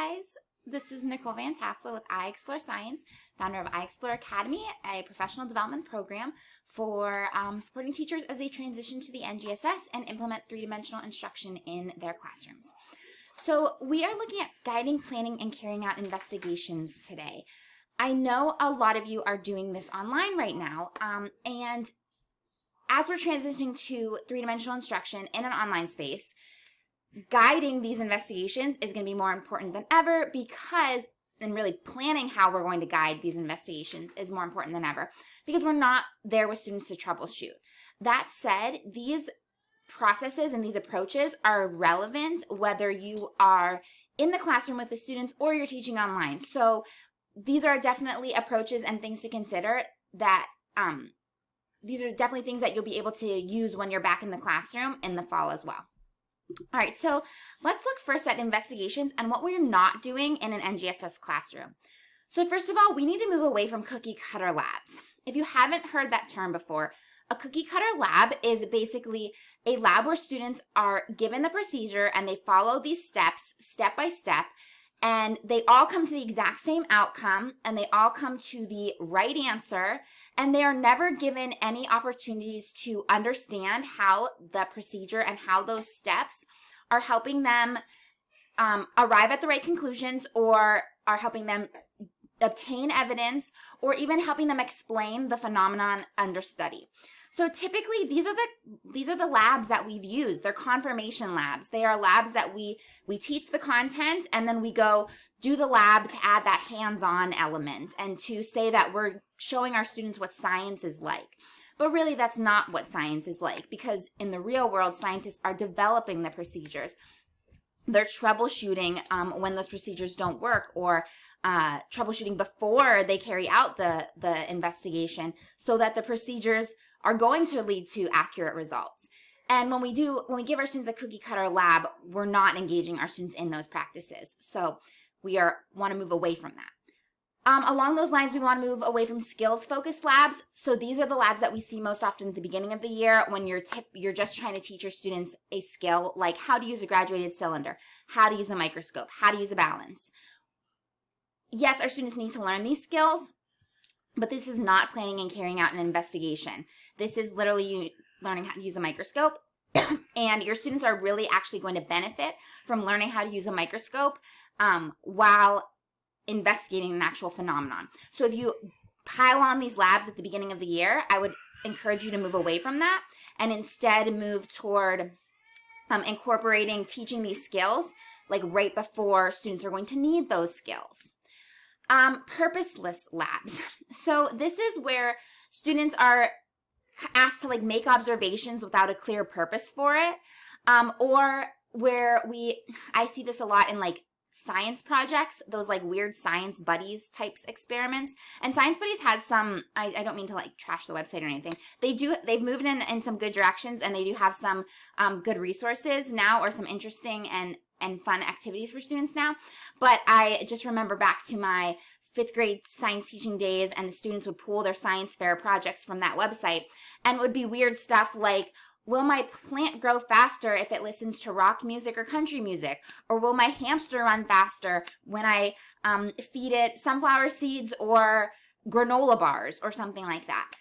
guys, this is Nicole Van Tassel with EXPLORESCIENCE, founder of EXPLORE Academy, a professional development program for supporting teachers as they transition to the NGSS and implement three-dimensional instruction in their classrooms. So we are looking at guiding, planning, and carrying out investigations today. I know a lot of you are doing this online right now, and as we're transitioning to three-dimensional instruction in an online space, guiding these investigations is going to be more important than ever and really planning how we're going to guide these investigations is more important than ever because we're not there with students to troubleshoot. That said, these processes and these approaches are relevant whether you are in the classroom with the students or you're teaching online. So these are definitely approaches and things to consider that these are definitely things that you'll be able to use when you're back in the classroom in the fall as well. All right, so let's look first at investigations and what we're not doing in an NGSS classroom. So first of all, we need to move away from cookie cutter labs. If you haven't heard that term before, a cookie cutter lab is basically a lab where students are given the procedure and they follow these steps step by step, and they all come to the exact same outcome and they all come to the right answer, and they are never given any opportunities to understand how the procedure and how those steps are helping them arrive at the right conclusions or are helping them obtain evidence or even helping them explain the phenomenon under study. So typically these are the labs that we've used. They're confirmation labs. They are labs that we teach the content and then we go do the lab to add that hands-on element and to say that we're showing our students what science is like. But really that's not what science is like, because in the real world scientists are developing the procedures. They're troubleshooting when those procedures don't work, or troubleshooting before they carry out the investigation so that the procedures are going to lead to accurate results. And when we give our students a cookie cutter lab, we're not engaging our students in those practices. So we want to move away from that. Along those lines, we want to move away from skills-focused labs. So these are the labs that we see most often at the beginning of the year when you're just trying to teach your students a skill like how to use a graduated cylinder, how to use a microscope, how to use a balance. Yes, our students need to learn these skills, but this is not planning and carrying out an investigation. This is literally you learning how to use a microscope, and your students are really actually going to benefit from learning how to use a microscope while investigating an actual phenomenon. So if you pile on these labs at the beginning of the year, I would encourage you to move away from that and instead move toward incorporating teaching these skills like right before students are going to need those skills. Purposeless labs. So this is where students are asked to make observations without a clear purpose for it, or where I see this a lot in science projects, those weird Science Buddies types experiments. And Science Buddies has some, I don't mean to trash the website or anything. They've moved in some good directions, and they do have some good resources now, or some interesting and fun activities for students now. But I just remember back to my 5th grade science teaching days, and the students would pull their science fair projects from that website, and it would be weird stuff like, will my plant grow faster if it listens to rock music or country music? Or will my hamster run faster when I feed it sunflower seeds or granola bars or something like that?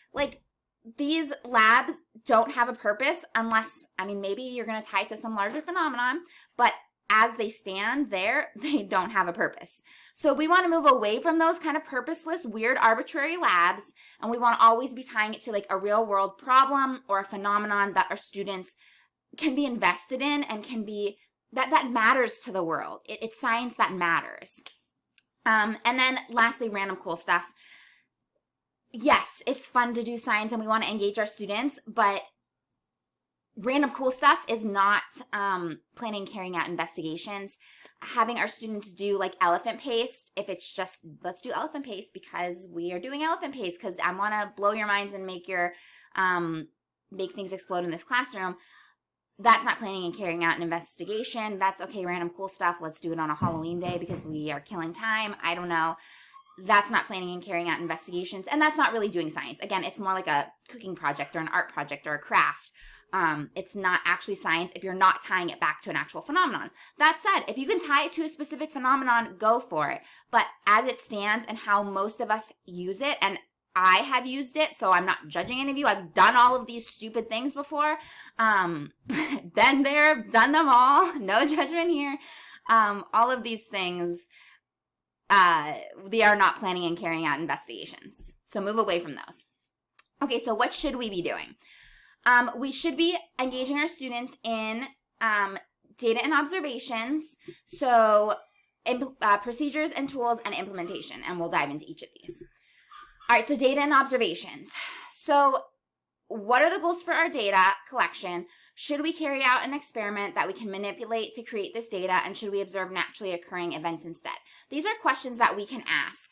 These labs don't have a purpose unless, maybe you're going to tie it to some larger phenomenon, but as they stand there, they don't have a purpose. So we want to move away from those kind of purposeless, weird, arbitrary labs, and we want to always be tying it to a real world problem or a phenomenon that our students can be invested in and can be, that matters to the world. It's science that matters. And then lastly, random cool stuff. Yes, it's fun to do science and we want to engage our students, but random cool stuff is not planning and carrying out investigations. Having our students do elephant paste, if it's just, let's do elephant paste because we are doing elephant paste because I want to blow your minds and make things explode in this classroom. That's not planning and carrying out an investigation. That's okay, random cool stuff. Let's do it on a Halloween day because we are killing time. I don't know. that's not planning and carrying out investigations, and that's not really doing science. Again, it's more like a cooking project or an art project or a craft. It's not actually science if you're not tying it back to an actual phenomenon. That said, if you can tie it to a specific phenomenon, go for it. But as it stands and how most of us use it, and I have used it, so I'm not judging any of you. I've done all of these stupid things before. Been there, done them all. No judgment here. All of these things, they are not planning and carrying out investigations. So move away from those. Okay, so what should we be doing? We should be engaging our students in data and observations, so procedures and tools and implementation, and we'll dive into each of these. All right, so data and observations. So what are the goals for our data collection? Should we carry out an experiment that we can manipulate to create this data, and should we observe naturally occurring events instead? These are questions that we can ask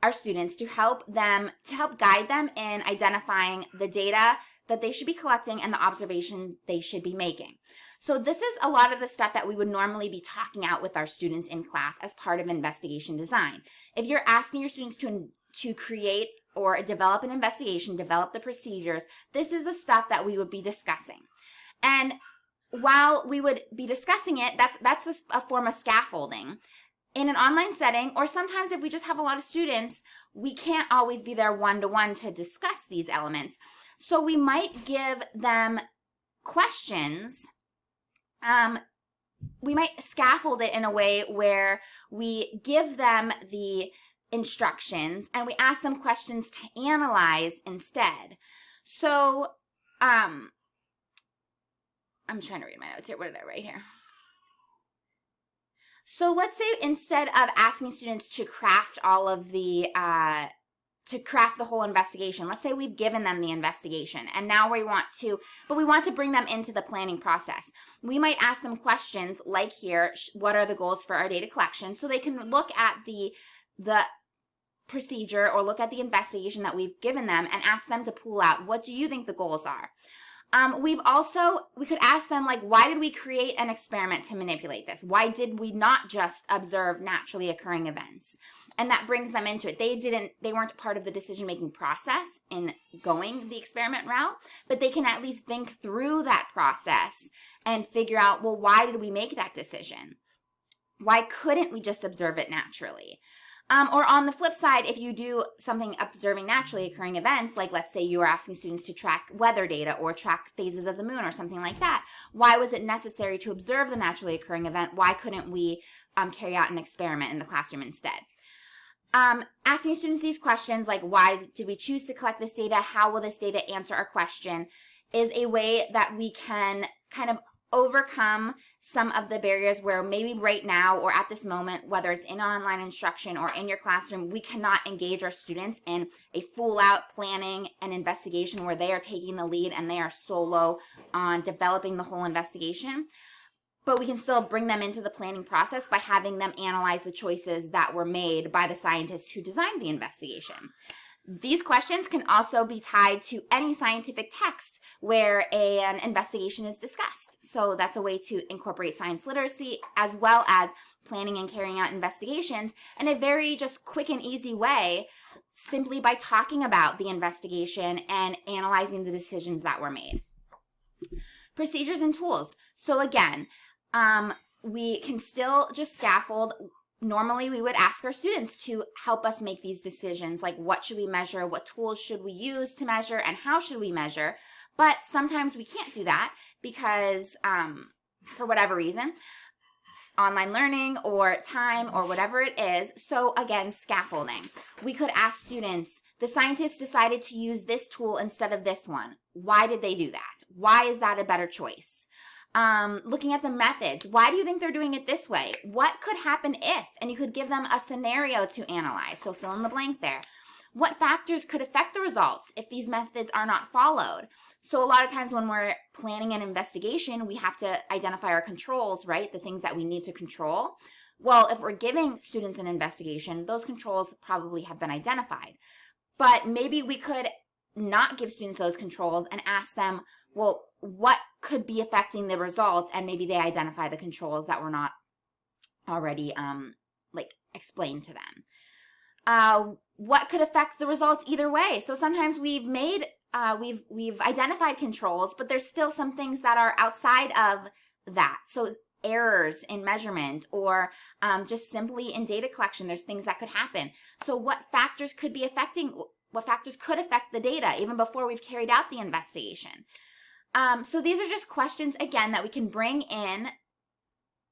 our students to help guide them in identifying the data that they should be collecting and the observation they should be making. So this is a lot of the stuff that we would normally be talking out with our students in class as part of investigation design. If you're asking your students to create or develop an investigation, develop the procedures, this is the stuff that we would be discussing. And while we would be discussing it, that's a form of scaffolding. In an online setting, or sometimes if we just have a lot of students, we can't always be there one-to-one to discuss these elements. So we might give them questions. We might scaffold it in a way where we give them the instructions and we ask them questions to analyze instead. So I'm trying to read my notes here. What did I write here? So let's say instead of asking students to craft all of the craft the whole investigation. Let's say we've given them the investigation and now we want to bring them into the planning process. We might ask them questions like here, what are the goals for our data collection? So they can look at the procedure or look at the investigation that we've given them and ask them to pull out, what do you think the goals are? We could ask them, like, why did we create an experiment to manipulate this? Why did we not just observe naturally occurring events? And that brings them into it. They weren't part of the decision-making process in going the experiment route, but they can at least think through that process and figure out, well, why did we make that decision? Why couldn't we just observe it naturally? Or on the flip side, if you do something observing naturally occurring events, like let's say you were asking students to track weather data or track phases of the moon or something like that, why was it necessary to observe the naturally occurring event? Why couldn't we carry out an experiment in the classroom instead? Asking students these questions, like why did we choose to collect this data? How will this data answer our question? Is a way that we can kind of overcome some of the barriers where maybe right now or at this moment, whether it's in online instruction or in your classroom, we cannot engage our students in a full-out planning and investigation where they are taking the lead and they are solo on developing the whole investigation. But we can still bring them into the planning process by having them analyze the choices that were made by the scientists who designed the investigation. These questions can also be tied to any scientific text where an investigation is discussed. So that's a way to incorporate science literacy as well as planning and carrying out investigations in a very just quick and easy way, simply by talking about the investigation and analyzing the decisions that were made. Procedures and tools. So again, we can still just scaffold. Normally, we would ask our students to help us make these decisions, like what should we measure, what tools should we use to measure, and how should we measure. But sometimes we can't do that because, for whatever reason, online learning or time or whatever it is. So again, scaffolding. We could ask students, the scientists decided to use this tool instead of this one. Why did they do that? Why is that a better choice? Looking at the methods. Why do you think they're doing it this way? What could happen if? And you could give them a scenario to analyze. So fill in the blank there. What factors could affect the results if these methods are not followed? So a lot of times when we're planning an investigation, we have to identify our controls, right? The things that we need to control. Well, if we're giving students an investigation, those controls probably have been identified. But maybe we could not give students those controls and ask them, well, what could be affecting the results? And maybe they identify the controls that were not already explained to them. what could affect the results either way. So sometimes we've identified controls, but there's still some things that are outside of that. So errors in measurement or just simply in data collection, there's things that could happen. So what factors could affect the data even before we've carried out the investigation? So these are just questions, again, that we can bring in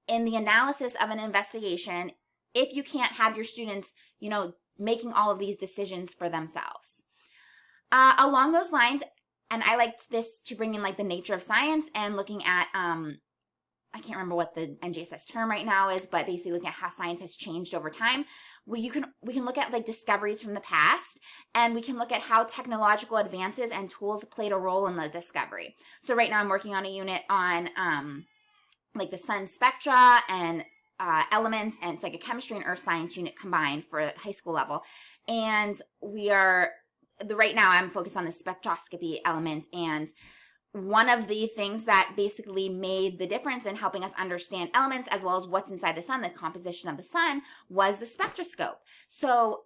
the analysis of an investigation if you can't have your students, making all of these decisions for themselves. Along those lines, and I liked this to bring in like the nature of science and looking at, I can't remember what the NGSS term right now is, but basically looking at how science has changed over time. We can look at like discoveries from the past, and we can look at how technological advances and tools played a role in the discovery. So right now I'm working on a unit on like the sun spectra and elements, and it's like a chemistry and earth science unit combined for high school level. And right now I'm focused on the spectroscopy element, and one of the things that basically made the difference in helping us understand elements as well as what's inside the sun, the composition of the sun, was the spectroscope. So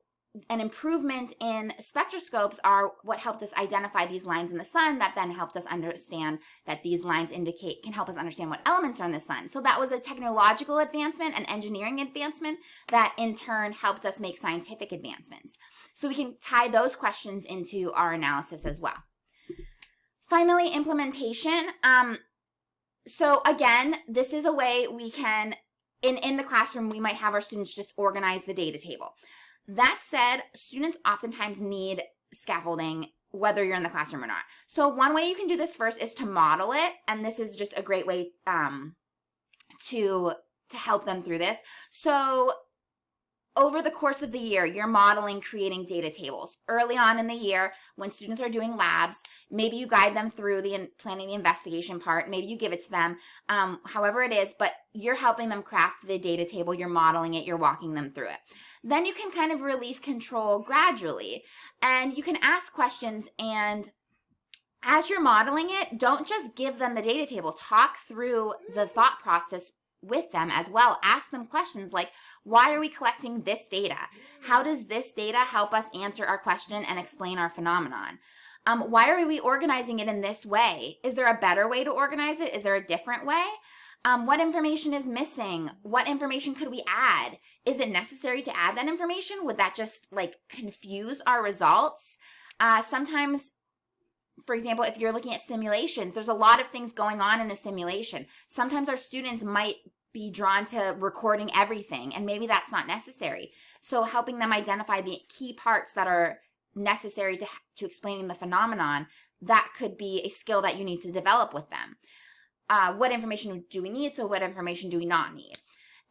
an improvement in spectroscopes are what helped us identify these lines in the sun that then helped us understand that these lines can help us understand what elements are in the sun. So that was a technological advancement, an engineering advancement that in turn helped us make scientific advancements. So we can tie those questions into our analysis as well. Finally, implementation. So again, this is a way we can, in the classroom, we might have our students just organize the data table. That said, students oftentimes need scaffolding, whether you're in the classroom or not. So one way you can do this first is to model it, and this is just a great way to help them through this. So over the course of the year, you're modeling creating data tables. Early on in the year, when students are doing labs, maybe you guide them through planning the investigation part. Maybe you give it to them, however it is, but you're helping them craft the data table. You're modeling it. You're walking them through it. Then you can kind of release control gradually, and you can ask questions, and as you're modeling it, don't just give them the data table. Talk through the thought process with them as well. Ask them questions like, why are we collecting this data? How does this data help us answer our question and explain our phenomenon? Why are we organizing it in this way? Is there a better way to organize it? Is there a different way? What information is missing? What information could we add? Is it necessary to add that information? Would that just like confuse our results? Sometimes, for example, if you're looking at simulations, there's a lot of things going on in a simulation. Sometimes our students might be drawn to recording everything, and maybe that's not necessary. So helping them identify the key parts that are necessary to explaining the phenomenon, that could be a skill that you need to develop with them. What information do we need? So what information do we not need?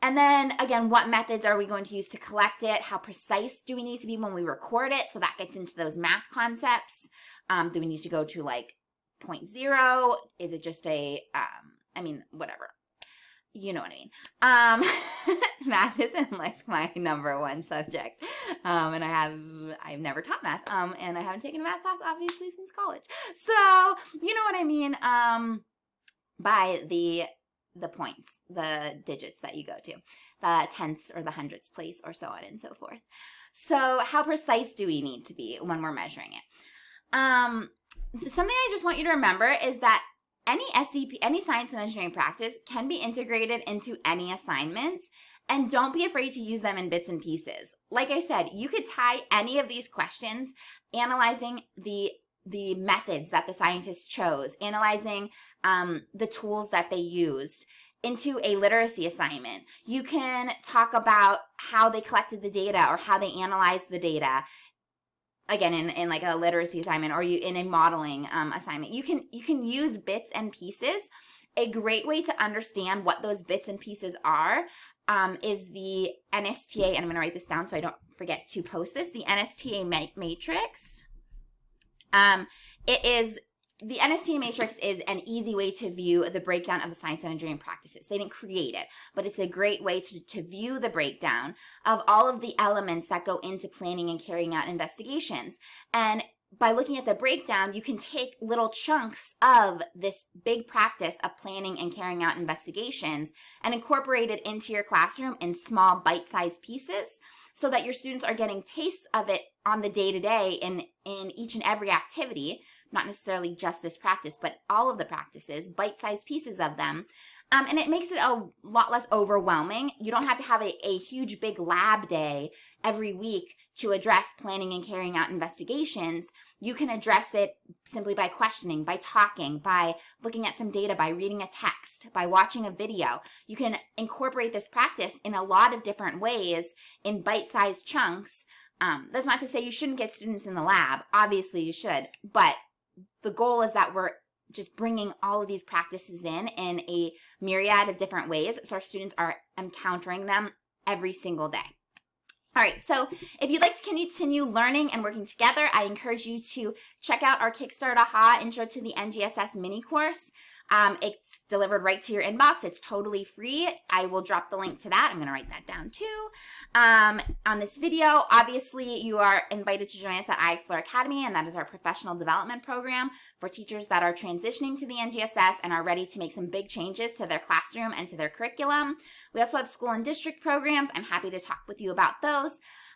And then again, what methods are we going to use to collect it? How precise do we need to be when we record it? So that gets into those math concepts. Do we need to go to like 0.0? Is it just whatever. You know what I mean. Math isn't like my number one subject. And I've never taught math. And I haven't taken a math class obviously since college. So you know what I mean, by the points, the digits that you go to, the tenths or the hundredths place or so on and so forth. So how precise do we need to be when we're measuring it? Something I just want you to remember is that any SEP, any science and engineering practice can be integrated into any assignment, and don't be afraid to use them in bits and pieces. Like I said, you could tie any of these questions, analyzing the methods that the scientists chose, analyzing the tools that they used, into a literacy assignment. You can talk about how they collected the data or how they analyzed the data. Again, in like a literacy assignment, or in a modeling assignment, you can use bits and pieces. A great way to understand what those bits and pieces are is the NSTA, and I'm going to write this down so I don't forget to post this. The NSTA matrix. The NSTA matrix is an easy way to view the breakdown of the science and engineering practices. They didn't create it, but it's a great way to view the breakdown of all of the elements that go into planning and carrying out investigations. And by looking at the breakdown, you can take little chunks of this big practice of planning and carrying out investigations and incorporate it into your classroom in small bite-sized pieces so that your students are getting tastes of it on the day-to-day in each and every activity, not necessarily just this practice, but all of the practices, bite-sized pieces of them. And it makes it a lot less overwhelming. You don't have to have a huge big lab day every week to address planning and carrying out investigations. You can address it simply by questioning, by talking, by looking at some data, by reading a text, by watching a video. You can incorporate this practice in a lot of different ways in bite-sized chunks. That's not to say you shouldn't get students in the lab. Obviously you should, but the goal is that we're just bringing all of these practices in a myriad of different ways so our students are encountering them every single day. All right, so if you'd like to continue learning and working together, I encourage you to check out our Kickstart AHA Intro to the NGSS mini course. It's delivered right to your inbox. It's totally free. I will drop the link to that. I'm going to write that down too. On this video, obviously, you are invited to join us at iExplore Academy, and that is our professional development program for teachers that are transitioning to the NGSS and are ready to make some big changes to their classroom and to their curriculum. We also have school and district programs. I'm happy to talk with you about those.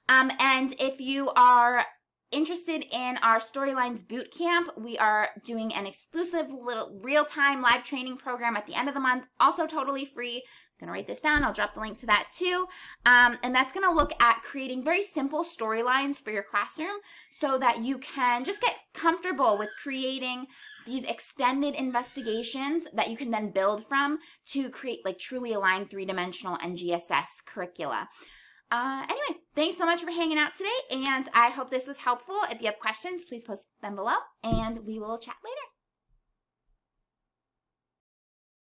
And if you are interested in our Storylines Bootcamp, we are doing an exclusive little real-time live training program at the end of the month, also totally free. I'm going to write this down. I'll drop the link to that too. And that's going to look at creating very simple storylines for your classroom so that you can just get comfortable with creating these extended investigations that you can then build from to create like truly aligned three-dimensional NGSS curricula. Anyway, thanks so much for hanging out today, and I hope this was helpful. If you have questions, please post them below, and we will chat later.